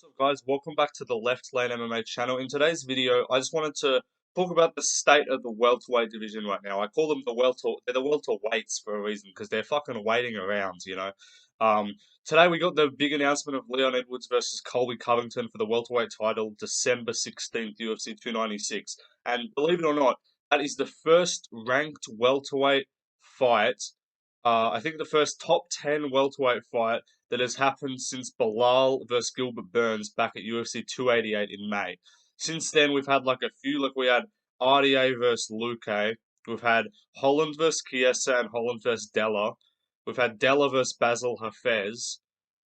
What's up, guys? Welcome back to the Left Lane MMA channel. In today's video, I just wanted to talk about the state of the welterweight division right now. I call them they're the welterweights for a reason because they're fucking waiting around. Um, Today we got the big announcement of Leon Edwards versus Colby Covington for the welterweight title, December 16th, UFC 296. And believe it or not, that is the first ranked welterweight fight. I think the first top 10 welterweight fight that has happened since Belal versus Gilbert Burns back at UFC 288 in May. Since then, we've had like a few, like we had RDA versus Luque, we've had Holland versus Chiesa and Holland versus Della, we've had Della versus Basil Hafez,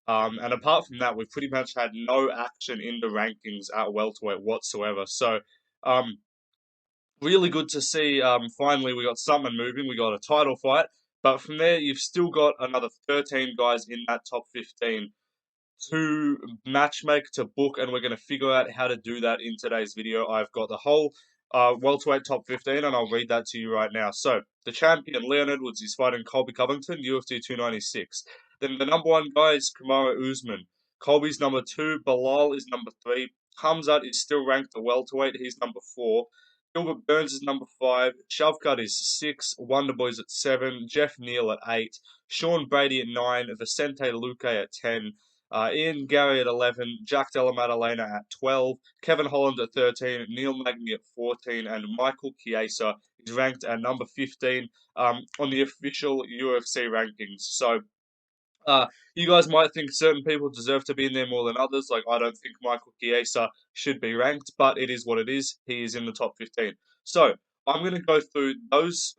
and apart from that, we've pretty much had no action in the rankings at welterweight whatsoever. So, um, really good to see. Finally, we got something moving. We got a title fight, but from there, you've still got another 13 guys in that top 15 to matchmake to book, and we're going to figure out how to do that in today's video. I've got the whole welterweight top 15, and I'll read that to you right now. So, the champion, Leon Edwards, is fighting Colby Covington, UFC 296. Then the number one guy is Kamaru Usman. Colby's number two, Belal is number three. Hamzat is still ranked a welterweight, he's number four. Gilbert Burns is number five. Shavkat is six. Wonderboy's at seven. Jeff Neal at eight. Sean Brady at nine. Vicente Luque at 10. Garry at 11, Jack Della Maddalena at 12, Kevin Holland at 13, Neal Magny at 14, and Michael Chiesa is ranked at number 15 on the official UFC rankings. So, uh, you guys might think certain people deserve to be in there more than others. Like, I don't think Michael Chiesa should be ranked, but it is what it is. He is in the top 15. So, I'm going to go through those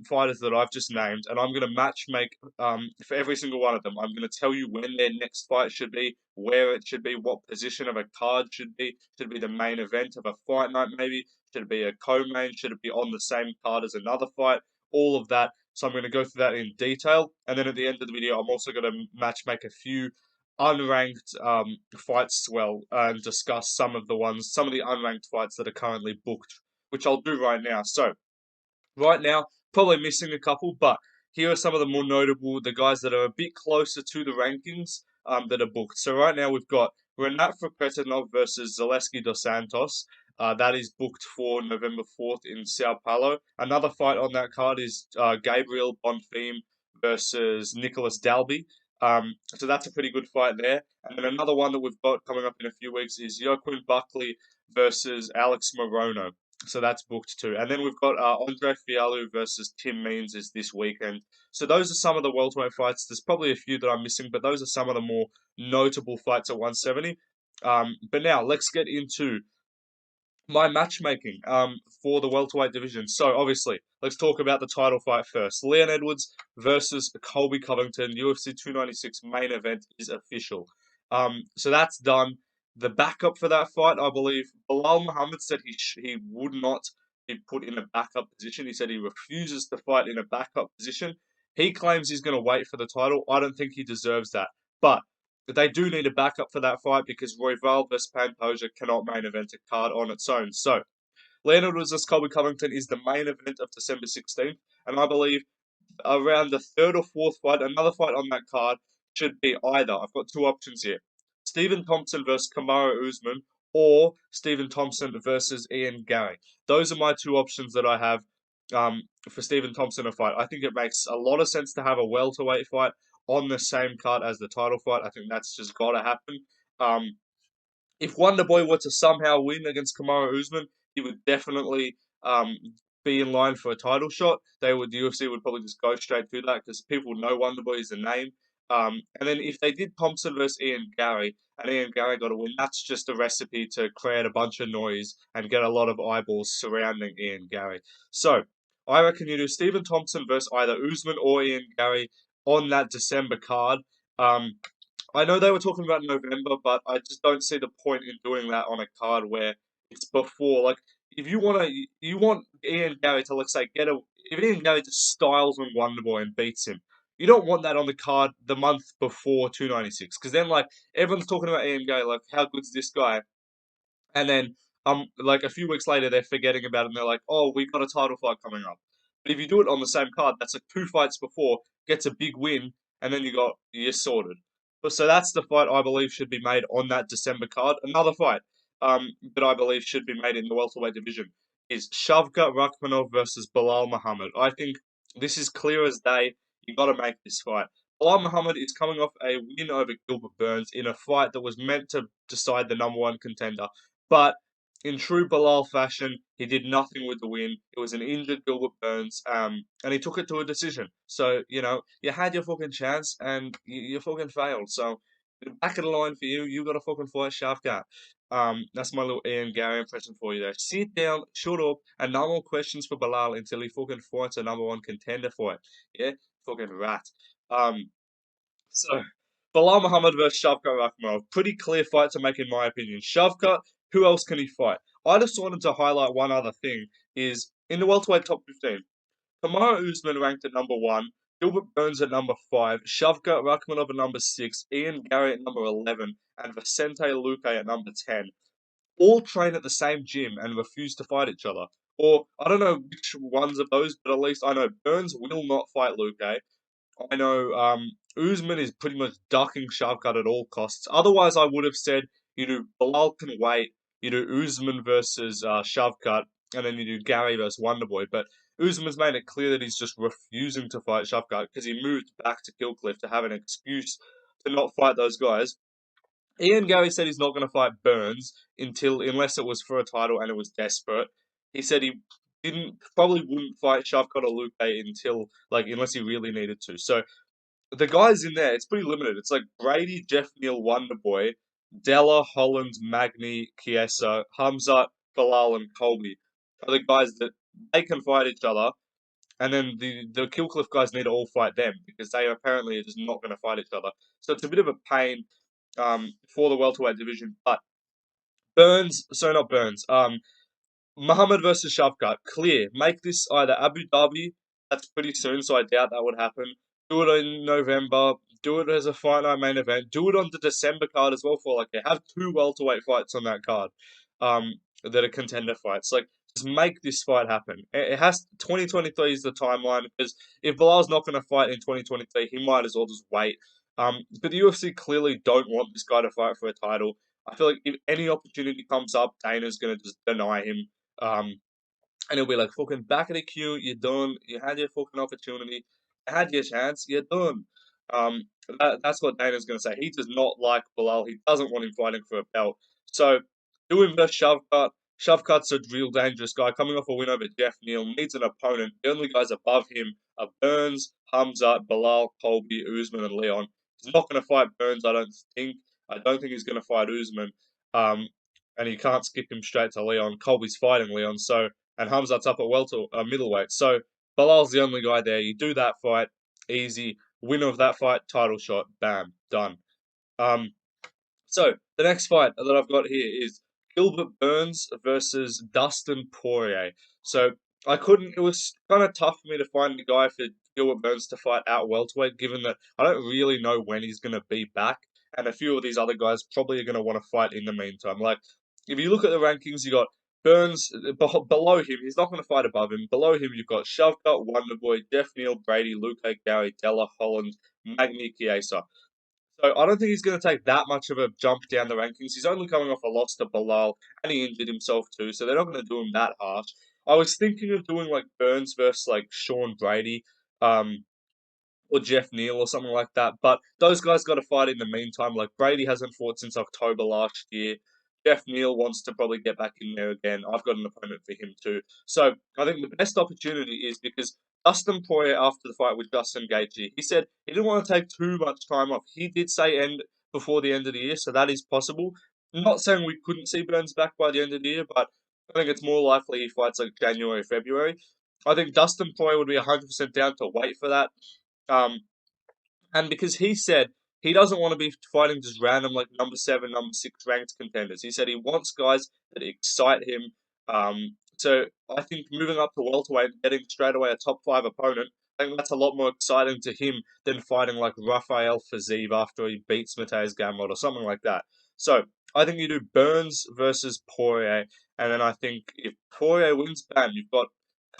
fighters that I've just named, and I'm going to match make for every single one of them. I'm going to tell you when their next fight should be, where it should be, what position of a card should be. Should it be the main event of a fight night, maybe? Should it be a co-main? Should it be on the same card as another fight? All of that. So I'm going to go through that in detail, and then at the end of the video, I'm also going to match make a few unranked fights as well, and discuss some of the unranked fights that are currently booked, which I'll do right now. So right now, probably missing a couple, but here are some of the more notable, the guys that are a bit closer to the rankings that are booked. So right now we've got Renat Fokretinov versus Zaleski dos Santos. That is booked for November 4th in Sao Paulo. Another fight on that card is Gabriel Bonfim versus Nicholas Dalby. So that's a pretty good fight there. And then another one that we've got coming up in a few weeks is Joaquin Buckley versus Alex Morono. So that's booked too. And then we've got Andre Fialho versus Tim Means is this weekend. So those are some of the welterweight fights. There's probably a few that I'm missing, but those are some of the more notable fights at 170. But now let's get into my matchmaking for the welterweight division. So obviously, let's talk about the title fight first. Leon Edwards versus Colby Covington, UFC 296 main event is official. So that's done. The backup for that fight, I believe, Belal Muhammad said he would not be put in a backup position. He said he refuses to fight in a backup position. He claims he's going to wait for the title. I don't think he deserves that. But they do need a backup for that fight because Royval versus Pantoja cannot main event a card on its own. So, Leonard versus Colby Covington is the main event of December 16th, and I believe around the third or fourth fight, another fight on that card should be either. I've got two options here: Stephen Thompson versus Kamaru Usman, or Stephen Thompson versus Ian Garry. Those are my two options that I have for Stephen Thompson to fight. I think it makes a lot of sense to have a welterweight fight on the same card as the title fight. I think that's just got to happen. Um, if Wonderboy were to somehow win against Kamaru Usman, he would definitely be in line for a title shot. The UFC would probably just go straight to that because people know Wonderboy is a name. And then if they did Thompson versus Ian Garry, and Ian Garry got a win, that's just a recipe to create a bunch of noise and get a lot of eyeballs surrounding Ian Garry. So I reckon you do Stephen Thompson versus either Usman or Ian Garry on that December card. I know they were talking about November, but I just don't see the point in doing that on a card where it's before. Like, if you want Ian Garry to, let's say, if Ian Garry just styles on Wonderboy and beats him, you don't want that on the card the month before 296, because then like everyone's talking about Ian Garry, like how good's this guy, and then like a few weeks later they're forgetting about it and they're like, oh, we've got a title fight coming up. But if you do it on the same card, that's like two fights before, gets a big win, and then you're sorted. But so that's the fight I believe should be made on that December card. Another fight that I believe should be made in the welterweight division is Shavkat Rakhmonov versus Belal Muhammad. I think this is clear as day. You got to make this fight. Belal Muhammad is coming off a win over Gilbert Burns in a fight that was meant to decide the number one contender. But in true Belal fashion, he did nothing with the win. It was an injured Gilbert Burns, and he took it to a decision. So, you had your fucking chance, and you fucking failed. So, back of the line for you. You got to fucking fight Shavkat. That's my little Ian Garry impression for you there. Sit down, shut up, and no more questions for Belal until he fucking fights a number one contender fight. Yeah, fucking rat. Um, so, Belal Muhammad versus Shavkat Rakhmonov. Pretty clear fight to make, in my opinion. Shavkat, who else can he fight? I just wanted to highlight one other thing, is in the welterweight top 15, Kamaru Usman ranked at number 1, Gilbert Burns at number 5, Shavkat Rakhmonov at number 6, Ian Garry at number 11, and Vicente Luque at number 10. All train at the same gym and refuse to fight each other. Or, I don't know which ones of those, but at least I know Burns will not fight Luque. I know Usman is pretty much ducking Shavkat at all costs. Otherwise, I would have said you do Belal can wait, you do Usman versus Shavkat, and then you do Garry versus Wonderboy. But Usman's made it clear that he's just refusing to fight Shavkat because he moved back to Killcliff to have an excuse to not fight those guys. Ian Garry said he's not going to fight Burns unless it was for a title and it was desperate. He said he didn't probably wouldn't fight Shavkat or Luque unless he really needed to. So the guys in there, it's pretty limited. It's like Brady, Jeff Neal, Wonderboy, Della, Holland, Magny, Chiesa, Hamzat, Belal, and Colby are the guys that they can fight each other, and then the Killcliff guys need to all fight them because they apparently are just not going to fight each other. So it's a bit of a pain for the welterweight division. But not Burns. Muhammad versus Shavkat, clear. Make this either Abu Dhabi, that's pretty soon, so I doubt that would happen. Do it in November. Do it as a fight night main event. Do it on the December card as well for have two welterweight fights on that card, that are contender fights. Just make this fight happen. It has 2023 is the timeline because if Bilal's not going to fight in 2023, he might as well just wait. But the UFC clearly don't want this guy to fight for a title. I feel like if any opportunity comes up, Dana's going to just deny him. Um, and he'll be like, fucking back of the queue, you're done. You had your fucking opportunity. You had your chance, you're done. That's what Dana's going to say. He does not like Belal. He doesn't want him fighting for a belt. So, do him versus Shavkat. Shavkat's a real dangerous guy. Coming off a win over Jeff Neal, needs an opponent. The only guys above him are Burns, Hamzat, Belal, Colby, Usman, and Leon. He's not going to fight Burns, I don't think. I don't think he's going to fight Usman. And he can't skip him straight to Leon. Colby's fighting Leon, and Hamzat's up at middleweight. So Belal's the only guy there. You do that fight, easy. Winner of that fight, title shot, bam, done. Um, so the next fight that I've got here is Gilbert Burns versus Dustin Poirier. So I couldn't. It was kind of tough for me to find a guy for Gilbert Burns to fight out welterweight, given that I don't really know when he's going to be back, and a few of these other guys probably are going to want to fight in the meantime. If you look at the rankings, you got Burns below him. He's not going to fight above him. Below him, you've got Shavkat, Wonderboy, Jeff Neal, Brady, Luque, Garry, Della, Holland, Magny, Chiesa. So I don't think he's going to take that much of a jump down the rankings. He's only coming off a loss to Belal, and he injured himself too, so they're not going to do him that harsh. I was thinking of doing Burns versus Sean Brady, or Jeff Neal or something like that. But those guys got to fight in the meantime. Brady hasn't fought since October last year. Jeff Neal wants to probably get back in there again. I've got an opponent for him too. So I think the best opportunity is because Dustin Poirier, after the fight with Justin Gaethje, he said he didn't want to take too much time off. He did say end before the end of the year, so that is possible. I'm not saying we couldn't see Burns back by the end of the year, but I think it's more likely he fights January, February. I think Dustin Poirier would be 100% down to wait for that. Um, and because he said he doesn't want to be fighting just random number 7, number 6 ranked contenders. He said he wants guys that excite him. So I think moving up to welterweight and getting straight away a top 5 opponent, I think that's a lot more exciting to him than fighting Rafael Fiziev after he beats Mateusz Gamrot or something like that. So I think you do Burns versus Poirier, and then I think if Poirier wins, bam, you've got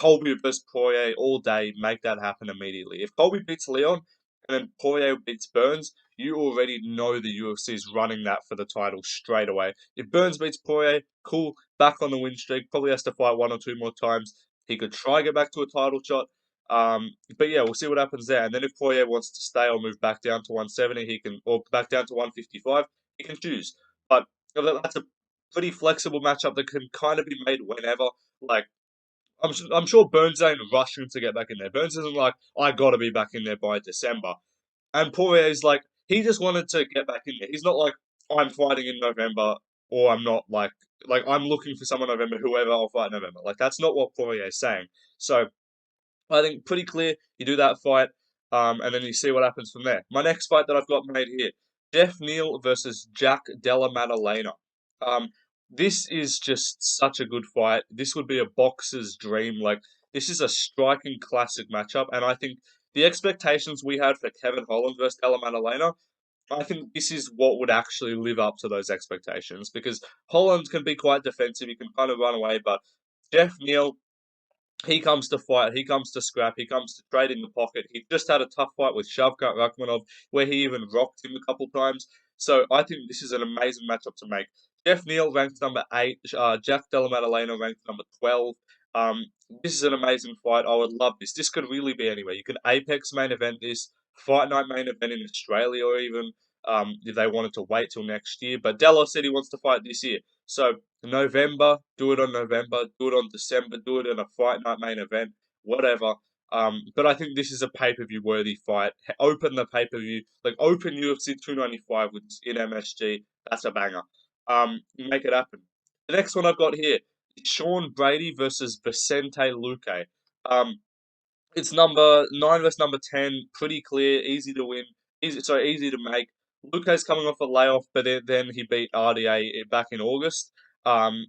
Colby versus Poirier all day. Make that happen immediately. If Colby beats Leon, and then Poirier beats Burns, you already know the UFC is running that for the title straight away. If Burns beats Poirier, cool, back on the win streak, probably has to fight one or two more times. He could try get back to a title shot. But yeah, we'll see what happens there. And then if Poirier wants to stay or move back down to 170, he can, or back down to 155, he can choose. But that's a pretty flexible matchup that can kind of be made whenever. Like, I'm sure Burns ain't rushing to get back in there. Burns isn't like, I gotta be back in there by December. And Poirier's like, he just wanted to get back in there. He's not like, I'm fighting in November, or I'm not like I'm looking for someone in November, whoever I'll fight in November. Like, that's not what Poirier's saying. So, I think pretty clear. You do that fight, and then you see what happens from there. My next fight that I've got made here: Neal versus Della Maddalena. Um, this is just such a good fight. This would be a boxer's dream. Like, this is a striking classic matchup, and I think the expectations we had for Kevin Holland versus Della Maddalena, I think this is what would actually live up to those expectations, because Holland can be quite defensive. He can kind of run away, but Neal, he comes to fight, he comes to scrap, he comes to trade in the pocket. He just had a tough fight with Shavkat Rakhmonov, where he even rocked him a couple times. So I think this is an amazing matchup to make. Neal ranked number 8, Jack Della Maddalena ranked number 12. Um, this is an amazing fight. I would love this. This could really be anywhere. You could Apex main event this, Fight Night main event in Australia, or even if they wanted to wait till next year. But Della said he wants to fight this year. So November, do it on November, do it on December, do it in a Fight Night main event, whatever. But I think this is a pay-per-view worthy fight. Open the pay-per-view, like open UFC 295 with in MSG. That's a banger. Make it happen. The next one I've got here is Sean Brady versus Vicente Luque. Um, it's number 9 versus number 10. Pretty clear, easy to win. Easy to make. Luque's coming off a layoff, but then he beat RDA back in August. Um,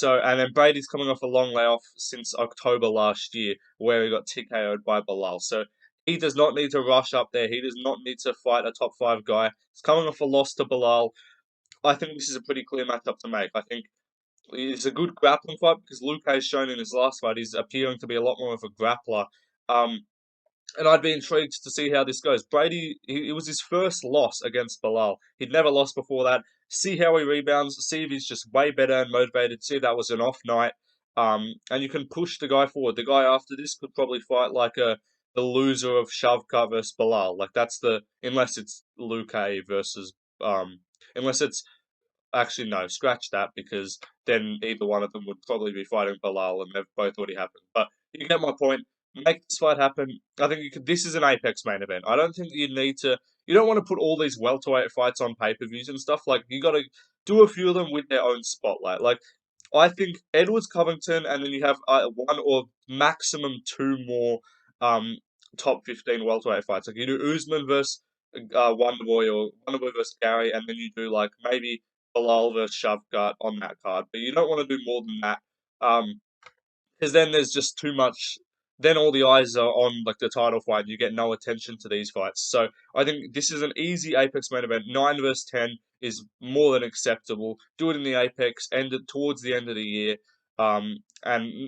and then Brady's coming off a long layoff since October last year, where he got TKO'd by Belal. So he does not need to rush up there. He does not need to fight a top 5 guy. He's coming off a loss to Belal. I think this is a pretty clear matchup to make. I think it's a good grappling fight because Luque has shown in his last fight he's appearing to be a lot more of a grappler. Um, and I'd be intrigued to see how this goes. Brady, it was his first loss against Belal. He'd never lost before that. See how he rebounds. See if he's just way better and motivated. See if that was an off night. And you can push the guy forward. The guy after this could probably fight like the loser of Shavkat versus Belal. Like that's unless it's Luque versus unless it's actually, no, scratch that because then either one of them would probably be fighting Belal and they've both already happened. But you get my point. Make this fight happen. I think you could. This is an Apex main event. I don't think you need to. You don't want to put all these welterweight fights on pay-per-views and stuff. Like you got to do a few of them with their own spotlight. Like I think Edwards Covington, and then you have one or maximum two more um, top 15 welterweight fights. Like you do Usman versus Wonderboy or Wonderboy versus Garry, and then you do like maybe Belal versus Shavkat on that card. But you don't want to do more than that. Because then there's just too much. Then all the eyes are on like the title fight, and you get no attention to these fights. So I think this is an easy Apex main event. 9 versus 10 is more than acceptable. Do it in the Apex, end it towards the end of the year. And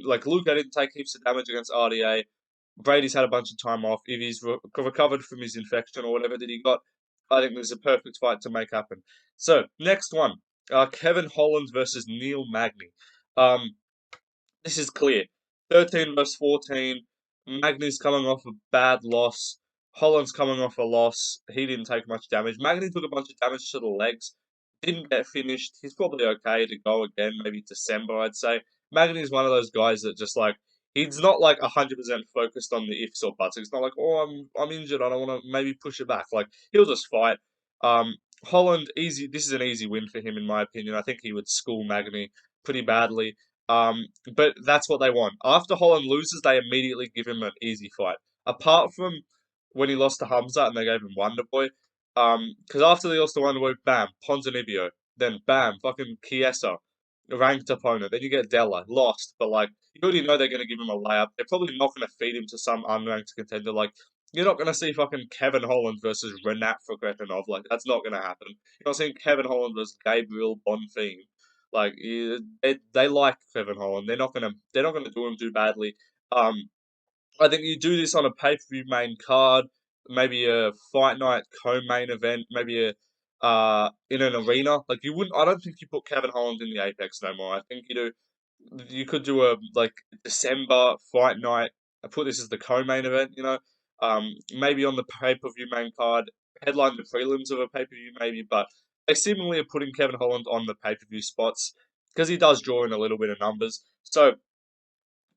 like Luque didn't take heaps of damage against RDA. Brady's had a bunch of time off. If he's recovered from his infection or whatever that he got, I think there's a perfect fight to make happen. So next one, Kevin Holland versus Neal Magny. Um, this is clear. 13 versus 14. Magny's coming off a bad loss. Holland's coming off a loss. He didn't take much damage. Magny took a bunch of damage to the legs. Didn't get finished. He's probably okay to go again, maybe December, I'd say. Magny's one of those guys that just like, he's not like 100% focused on the ifs or buts. He's not like, oh, I'm injured. I don't want to maybe push it back. Like, he'll just fight. Holland, easy. This is an easy win for him, in my opinion. I think he would school Magny pretty badly. But that's what they want. After Holland loses, they immediately give him an easy fight. Apart from when he lost to Hamza and they gave him Wonderboy. Because after they lost to Wonderboy, bam, Ponzinibbio. Then bam, fucking Chiesa, ranked opponent. Then you get Della, lost, but like you already know they're going to give him a layup. They're probably not going to feed him to some unranked contender. Like you're not going to see fucking Kevin Holland versus Renat Fakretinov. Like that's not going to happen. You're not seeing Kevin Holland versus Gabriel Bonfim. Like they like Kevin Holland. They're not gonna do him too badly. I think you do this on a pay per view main card. maybe a fight night co-main event, maybe a in an arena. Like you wouldn't, I don't think you put Kevin Holland in the Apex no more. I think you could do a like December fight night. I put this as the co-main event, maybe on the pay-per-view main card, headline the prelims of a pay-per-view maybe, but they seemingly are putting Kevin Holland on the pay-per-view spots because he does draw in a little bit of numbers. So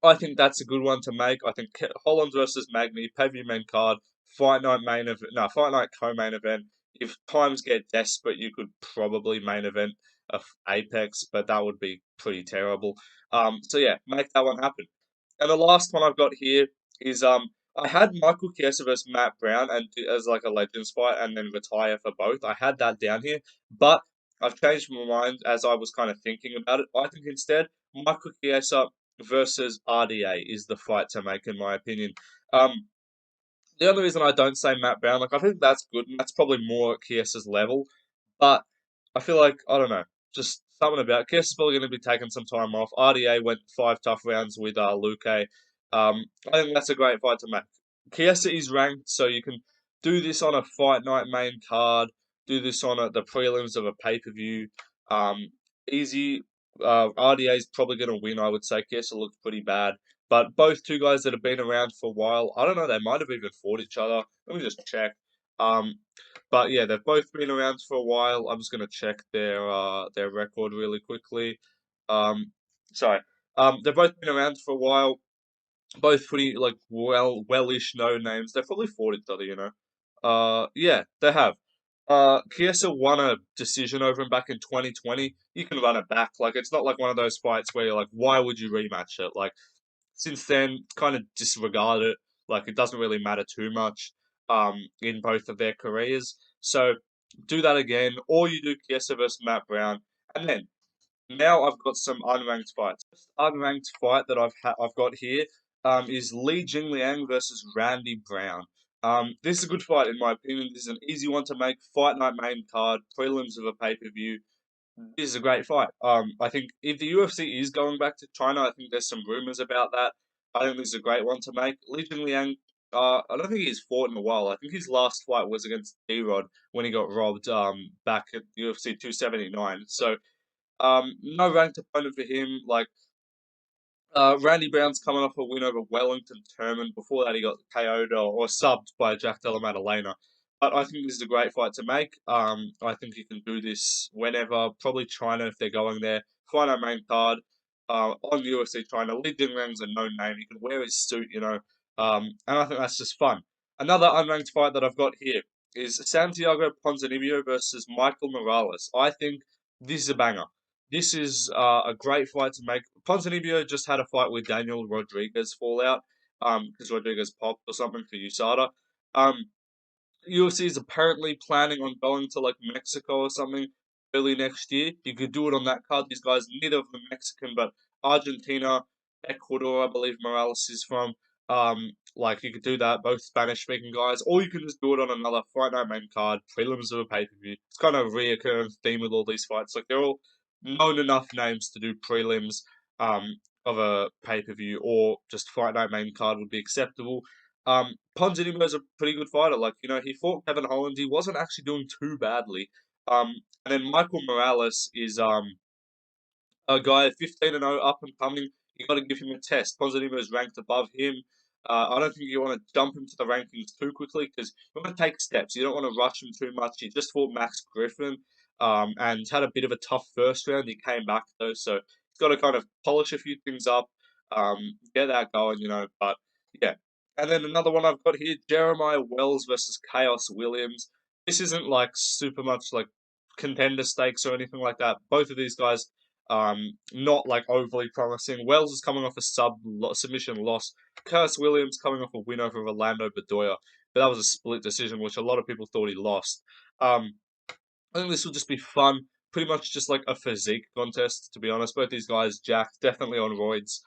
I think that's a good one to make. I think Holland versus Magny, pay-per-view main card, fight night main event, no, fight night co-main event. If times get desperate, you could probably main event a Apex, but that would be pretty terrible. So yeah, make that one happen. And the last one I've got here is I had Michael Chiesa versus Matt Brown and as like a Legends fight and then retire for both. I had that down here, but I've changed my mind as I was kind of thinking about it. I think instead Michael Chiesa versus RDA is the fight to make, in my opinion. The only reason I don't say Matt Brown, like I think that's good, and that's probably more at Kiesa's level. But I feel like I don't know, just something about Kiesa's probably going to be taking some time off. RDA went 5 tough rounds with Luque. I think that's a great fight to make. Chiesa is ranked, so you can do this on a fight night main card. Do this on the prelims of a pay-per-view. Easy. RDA is probably going to win. I would say Chiesa looks pretty bad. But both two guys that have been around for a while, I don't know, they might have even fought each other. Let me just check. Um, but yeah, they've both been around for a while. I'm just gonna check their record really quickly. Um, sorry. They've both been around for a while. Both pretty like wellish no names. They've probably fought each other. Yeah, they have. Chiesa won a decision over him back in 2020. You can run it back. Like it's not like one of those fights where you're like, why would you rematch it? Like since then, kind of disregard it. Like it doesn't really matter too much in both of their careers. So do that again, or you do Chiesa versus Matt Brown, and then now I've got some unranked fights. First unranked fight that I've got here is Li Jingliang versus Randy Brown. This is a good fight in my opinion. This is an easy one to make. Fight night main card, prelims of a pay per view. This is a great fight. I think if the UFC is going back to China, I think there's some rumors about that. I think this is a great one to make. Li Jingliang, I don't think he's fought in a while. I think his last fight was against D-Rod when he got robbed back at UFC 279. So no ranked opponent for him. Like Randy Brown's coming off a win over Wellington Turman. Before that, he got KO'd or subbed by Jack Della Maddalena. But I think this is a great fight to make. I think you can do this whenever. Probably China if they're going there. Fight our main card on UFC China. Li Jingliang's a known name. He can wear his suit. And I think that's just fun. Another unranked fight that I've got here is Santiago Ponzinibbio versus Michael Morales. I think this is a banger. This is a great fight to make. Ponzinibbio just had a fight with Daniel Rodriguez fallout, because Rodriguez popped or something for USADA. UFC is apparently planning on going to like Mexico or something early next year. You could do it on that card. These guys, neither of them Mexican, but Argentina, Ecuador, I believe Morales is from. Like you could do that, both Spanish speaking guys, or you can just do it on another fight night main card, prelims of a pay per view. It's kind of a reoccurring theme with all these fights. Like they're all known enough names to do prelims of a pay per view, or just fight night main card would be acceptable. Ponzinibbio is a pretty good fighter. Like, he fought Kevin Holland. He wasn't actually doing too badly. And then Michael Morales is a guy 15-0, up and coming. You got to give him a test. Ponzinibbio is ranked above him. I don't think you want to jump into the rankings too quickly because you want to take steps. You don't want to rush him too much. He just fought Max Griffin and had a bit of a tough first round. He came back though, so he's got to kind of polish a few things up, get that going. But yeah. And then another one I've got here, Jeremiah Wells versus Chaos Williams. This isn't like super much like contender stakes or anything like that. Both of these guys not like overly promising. Wells is coming off a submission loss. Curtis Williams coming off a win over Orlando Bedoya, but that was a split decision, which a lot of people thought he lost. I think this will just be fun. Pretty much just like a physique contest, to be honest. Both these guys, Jack, definitely on roids.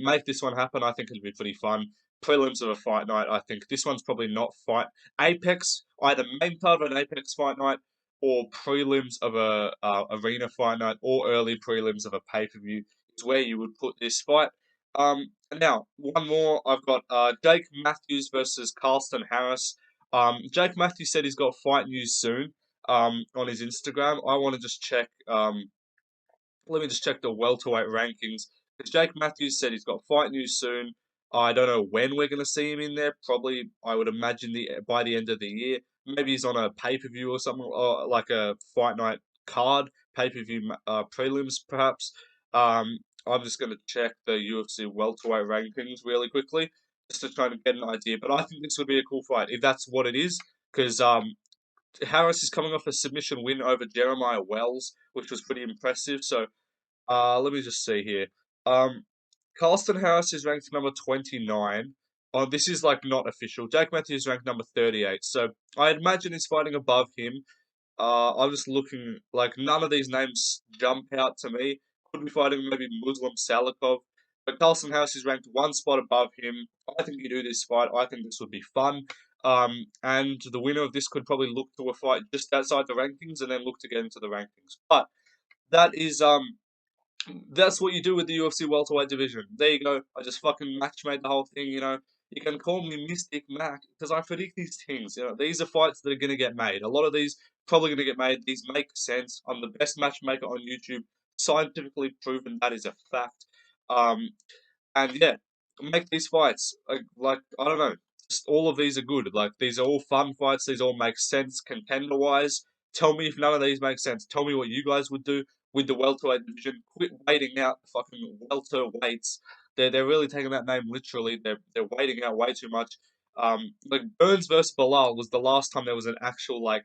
Make this one happen. I think it'll be pretty fun. Prelims of a fight night. I think this one's probably not fight Apex, either main card of an Apex fight night or prelims of a arena fight night or early prelims of a pay per view is where you would put this fight. Now one more. I've got Jake Matthews versus Carlston Harris. Jake Matthews said he's got fight news soon. On his Instagram. I want to just check. Let me just check the welterweight rankings. Because Jake Matthews said he's got fight news soon. I don't know when we're going to see him in there. Probably, I would imagine by the end of the year. Maybe he's on a pay per view or something, or like a fight night card, pay per view prelims, perhaps. I'm just going to check the UFC welterweight rankings really quickly, just to try to get an idea. But I think this would be a cool fight if that's what it is, because Harris is coming off a submission win over Jeremiah Wells, which was pretty impressive. So let me just see here. Um, Carlston Harris is ranked number 29. Oh, this is like not official. Jake Matthews is ranked number 38. So I imagine he's fighting above him. I'm just looking, like, none of these names jump out to me. Could be fighting maybe Muslim Salikov. But Carlson Harris is ranked one spot above him. I think you do this fight. I think this would be fun. And the winner of this could probably look to a fight just outside the rankings and then look to get into the rankings. But that is that's what you do with the UFC welterweight division. There you go. I just fucking matchmade the whole thing. You can call me Mystic Mac because I predict these things. These are fights that are going to get made. A lot of these probably going to get made. These make sense. I'm the best matchmaker on YouTube. Scientifically proven that is a fact. Um, and yeah, make these fights. Like I don't know, just all of these are good. Like these are all fun fights. These all make sense contender wise. Tell me if none of these make sense. Tell me what you guys would do with the welterweight division. Quit waiting out the fucking welterweights. They're really taking that name literally. They're waiting out way too much. Like Burns versus Belal was the last time there was an actual like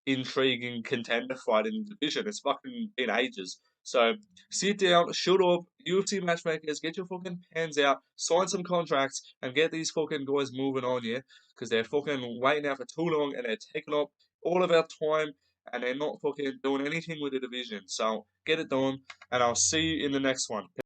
intriguing contender fight in the division. It's fucking been ages. So sit down, shut up, UFC matchmakers, get your fucking hands out, sign some contracts, and get these fucking guys moving on, yeah? Because they're fucking waiting out for too long and they're taking up all of our time and they're not fucking doing anything with the division. So get it done, and I'll see you in the next one.